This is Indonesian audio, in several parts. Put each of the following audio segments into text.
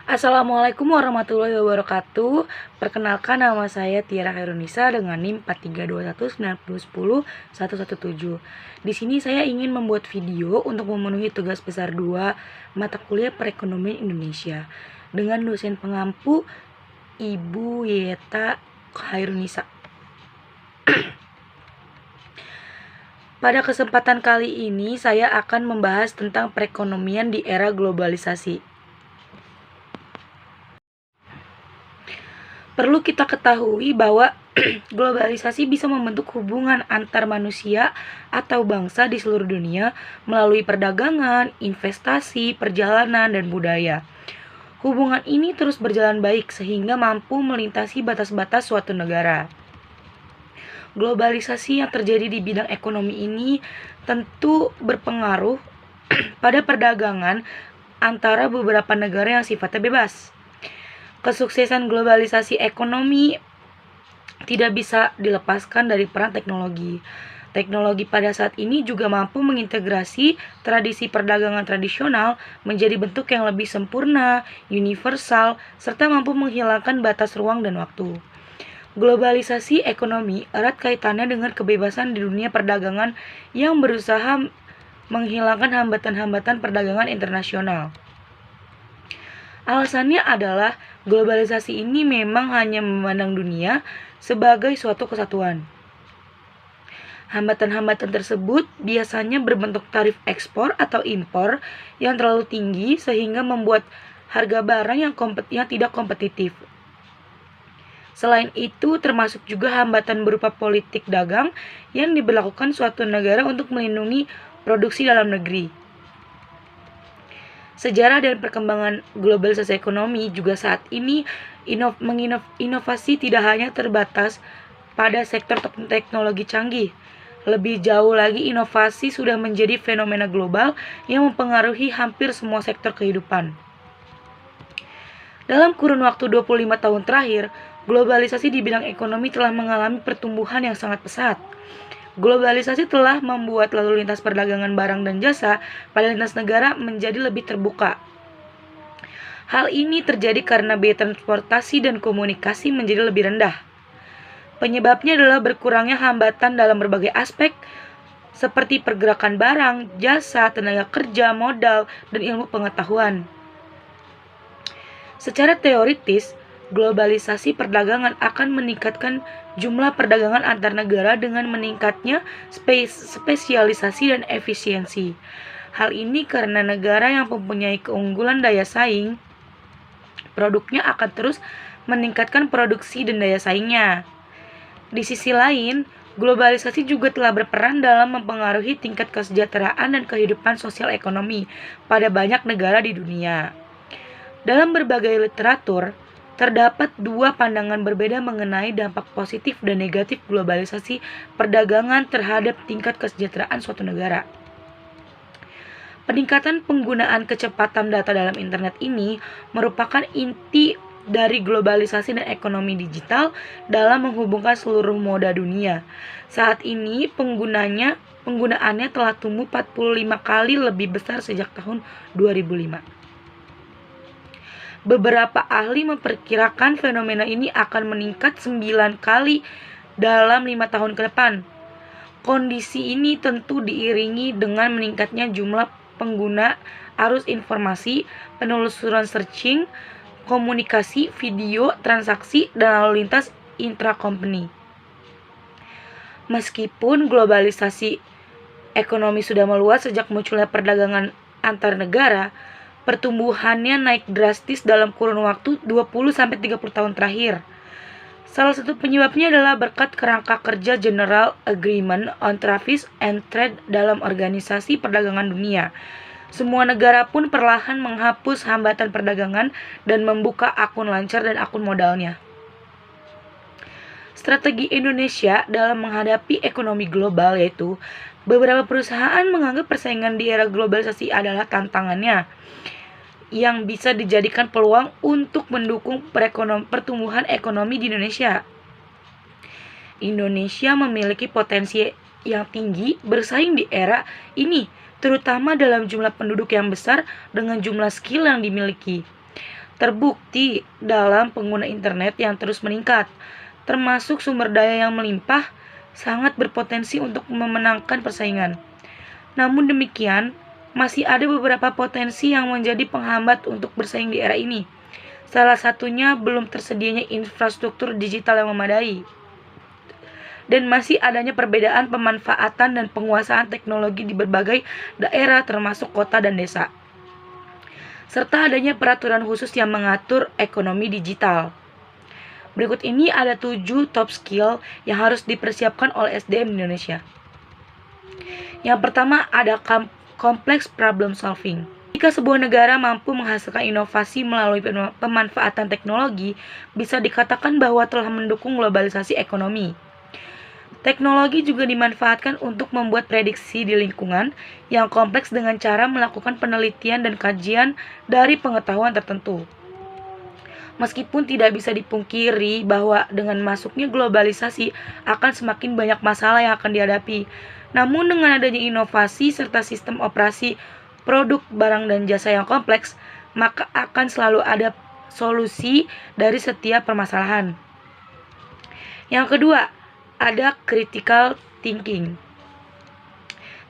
Assalamualaikum warahmatullahi wabarakatuh. Perkenalkan, nama saya Tiara Khairunisa dengan NIM 4321901017. Di sini saya ingin membuat video untuk memenuhi tugas besar 2 mata kuliah perekonomian Indonesia dengan dosen pengampu Ibu Yeta Khairunisa. Pada kesempatan kali ini saya akan membahas tentang perekonomian di era globalisasi. Perlu kita ketahui bahwa globalisasi bisa membentuk hubungan antar manusia atau bangsa di seluruh dunia melalui perdagangan, investasi, perjalanan, dan budaya. Hubungan ini terus berjalan baik sehingga mampu melintasi batas-batas suatu negara. Globalisasi yang terjadi di bidang ekonomi ini tentu berpengaruh pada perdagangan antara beberapa negara yang sifatnya bebas. Kesuksesan globalisasi ekonomi tidak bisa dilepaskan dari peran teknologi. Teknologi pada saat ini juga mampu mengintegrasi tradisi perdagangan tradisional menjadi bentuk yang lebih sempurna, universal, serta mampu menghilangkan batas ruang dan waktu. Globalisasi ekonomi erat kaitannya dengan kebebasan di dunia perdagangan yang berusaha menghilangkan hambatan-hambatan perdagangan internasional. Alasannya adalah globalisasi ini memang hanya memandang dunia sebagai suatu kesatuan. Hambatan-hambatan tersebut biasanya berbentuk tarif ekspor atau impor yang terlalu tinggi sehingga membuat harga barang yang tidak kompetitif. Selain itu, termasuk juga hambatan berupa politik dagang yang diberlakukan suatu negara untuk melindungi produksi dalam negeri. Sejarah dan perkembangan globalisasi ekonomi juga saat ini inovasi tidak hanya terbatas pada sektor teknologi canggih. Lebih jauh lagi, inovasi sudah menjadi fenomena global yang mempengaruhi hampir semua sektor kehidupan. Dalam kurun waktu 25 tahun terakhir, globalisasi di bidang ekonomi telah mengalami pertumbuhan yang sangat pesat. Globalisasi telah membuat lalu lintas perdagangan barang dan jasa pada lintas negara menjadi lebih terbuka. Hal ini terjadi karena biaya transportasi dan komunikasi menjadi lebih rendah. Penyebabnya adalah berkurangnya hambatan dalam berbagai aspek seperti pergerakan barang, jasa, tenaga kerja, modal, dan ilmu pengetahuan. Secara teoritis, globalisasi perdagangan akan meningkatkan jumlah perdagangan antar negara dengan meningkatnya spesialisasi dan efisiensi. Hal ini karena negara yang mempunyai keunggulan daya saing, produknya akan terus meningkatkan produksi dan daya saingnya. Di sisi lain, globalisasi juga telah berperan dalam mempengaruhi tingkat kesejahteraan dan kehidupan sosial ekonomi pada banyak negara di dunia. Dalam berbagai literatur, terdapat dua pandangan berbeda mengenai dampak positif dan negatif globalisasi perdagangan terhadap tingkat kesejahteraan suatu negara. Peningkatan penggunaan kecepatan data dalam internet ini merupakan inti dari globalisasi dan ekonomi digital dalam menghubungkan seluruh moda dunia. Saat ini penggunaannya telah tumbuh 45 kali lebih besar sejak tahun 2005. Beberapa ahli memperkirakan fenomena ini akan meningkat 9 kali dalam 5 tahun ke depan. Kondisi ini tentu diiringi dengan meningkatnya jumlah pengguna arus informasi, penelusuran searching, komunikasi, video, transaksi, dan lalu lintas intra-company. Meskipun globalisasi ekonomi sudah meluas sejak munculnya perdagangan antar negara, pertumbuhannya naik drastis dalam kurun waktu 20-30 tahun terakhir. Salah satu penyebabnya adalah berkat kerangka kerja General Agreement on Trade and Trade dalam Organisasi Perdagangan Dunia. Semua negara pun perlahan menghapus hambatan perdagangan dan membuka akun lancar dan akun modalnya. Strategi Indonesia dalam menghadapi ekonomi global yaitu beberapa perusahaan menganggap persaingan di era globalisasi adalah tantangannya yang bisa dijadikan peluang untuk mendukung pertumbuhan ekonomi di Indonesia. Indonesia memiliki potensi yang tinggi bersaing di era ini, terutama dalam jumlah penduduk yang besar dengan jumlah skill yang dimiliki. terbukti dalam pengguna internet yang terus meningkat, termasuk sumber daya yang melimpah, sangat berpotensi untuk memenangkan persaingan. Namun demikian, masih ada beberapa potensi yang menjadi penghambat untuk bersaing di era ini. Salah satunya belum tersedianya infrastruktur digital yang memadai, dan masih adanya perbedaan pemanfaatan dan penguasaan teknologi di berbagai daerah termasuk kota dan desa, serta adanya peraturan khusus yang mengatur ekonomi digital. Berikut ini ada 7 top skill yang harus dipersiapkan oleh SDM di Indonesia. Yang pertama ada complex problem solving. Jika sebuah negara mampu menghasilkan inovasi melalui pemanfaatan teknologi, bisa dikatakan bahwa telah mendukung globalisasi ekonomi. Teknologi juga dimanfaatkan untuk membuat prediksi di lingkungan yang kompleks dengan cara melakukan penelitian dan kajian dari pengetahuan tertentu. Meskipun tidak bisa dipungkiri bahwa dengan masuknya globalisasi akan semakin banyak masalah yang akan dihadapi. Namun dengan adanya inovasi serta sistem operasi produk, barang, dan jasa yang kompleks, maka akan selalu ada solusi dari setiap permasalahan. Yang kedua, ada critical thinking.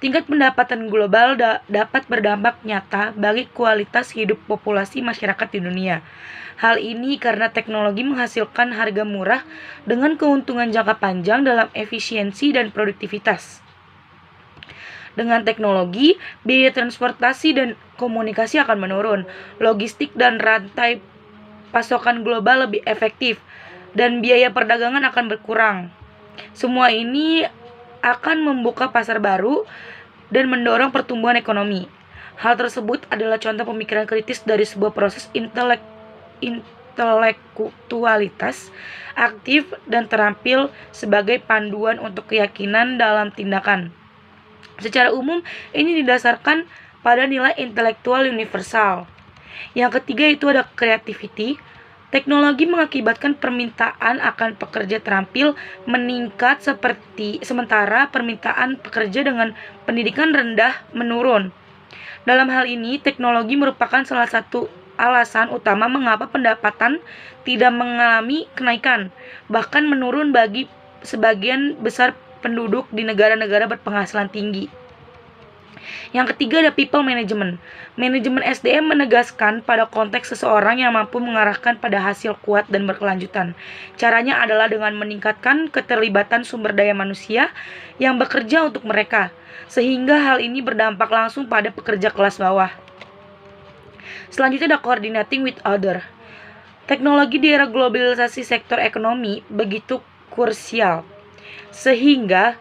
Tingkat pendapatan global dapat berdampak nyata bagi kualitas hidup populasi masyarakat di dunia. Hal ini karena teknologi menghasilkan harga murah dengan keuntungan jangka panjang dalam efisiensi dan produktivitas. Dengan teknologi, biaya transportasi dan komunikasi akan menurun, logistik dan rantai pasokan global lebih efektif, dan biaya perdagangan akan berkurang. Semua ini akan membuka pasar baru dan mendorong pertumbuhan ekonomi. Hal tersebut adalah contoh pemikiran kritis dari sebuah proses intelektualitas aktif dan terampil sebagai panduan untuk keyakinan dalam tindakan. Secara umum, ini didasarkan pada nilai intelektual universal. Yang ketiga itu ada creativity. Teknologi mengakibatkan permintaan akan pekerja terampil meningkat sementara permintaan pekerja dengan pendidikan rendah menurun. Dalam hal ini, teknologi merupakan salah satu alasan utama mengapa pendapatan tidak mengalami kenaikan, bahkan menurun bagi sebagian besar penduduk di negara-negara berpenghasilan tinggi. Yang ketiga ada people management. Manajemen SDM menegaskan pada konteks seseorang yang mampu mengarahkan pada hasil kuat dan berkelanjutan. Caranya adalah dengan meningkatkan keterlibatan sumber daya manusia yang bekerja untuk mereka, sehingga hal ini berdampak langsung pada pekerja kelas bawah. Selanjutnya ada coordinating with other. Teknologi di era globalisasi sektor ekonomi begitu krusial, sehingga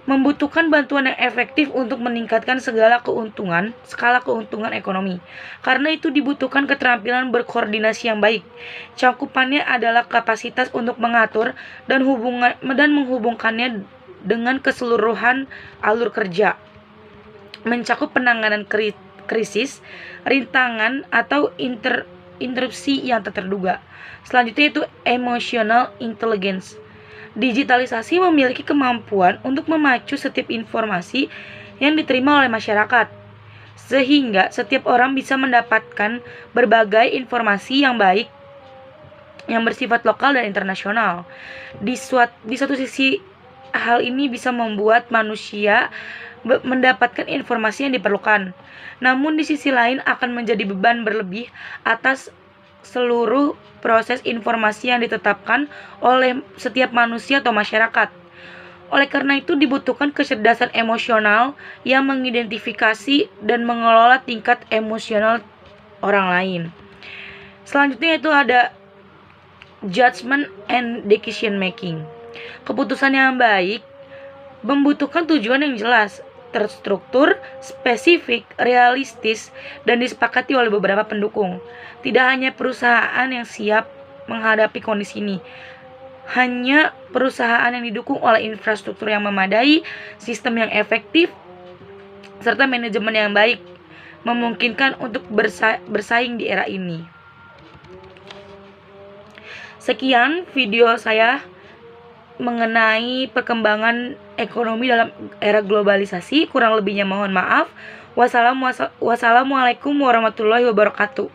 membutuhkan bantuan yang efektif untuk meningkatkan skala keuntungan ekonomi. Karena itu dibutuhkan keterampilan berkoordinasi yang baik. Cakupannya adalah kapasitas untuk mengatur dan menghubungkannya dengan keseluruhan alur kerja, mencakup penanganan krisis, rintangan, atau interupsi yang tak terduga. Selanjutnya itu emotional intelligence. Digitalisasi memiliki kemampuan untuk memacu setiap informasi yang diterima oleh masyarakat, sehingga setiap orang bisa mendapatkan berbagai informasi yang baik yang bersifat lokal dan internasional. Di satu sisi, hal ini bisa membuat manusia mendapatkan informasi yang diperlukan. Namun di sisi lain akan menjadi beban berlebih atas seluruh proses informasi yang ditetapkan oleh setiap manusia atau masyarakat. Oleh karena itu dibutuhkan kecerdasan emosional yang mengidentifikasi dan mengelola tingkat emosional orang lain. Selanjutnya itu ada judgment and decision making. Keputusan yang baik membutuhkan tujuan yang jelas, terstruktur, spesifik, realistis, dan disepakati oleh beberapa pendukung. Tidak hanya perusahaan yang siap menghadapi kondisi ini, hanya perusahaan yang didukung oleh infrastruktur yang memadai, sistem yang efektif, serta manajemen yang baik memungkinkan untuk bersaing di era ini. Sekian video saya mengenai perkembangan ekonomi dalam era globalisasi. Kurang lebihnya mohon maaf. Wassalamualaikum warahmatullahi wabarakatuh.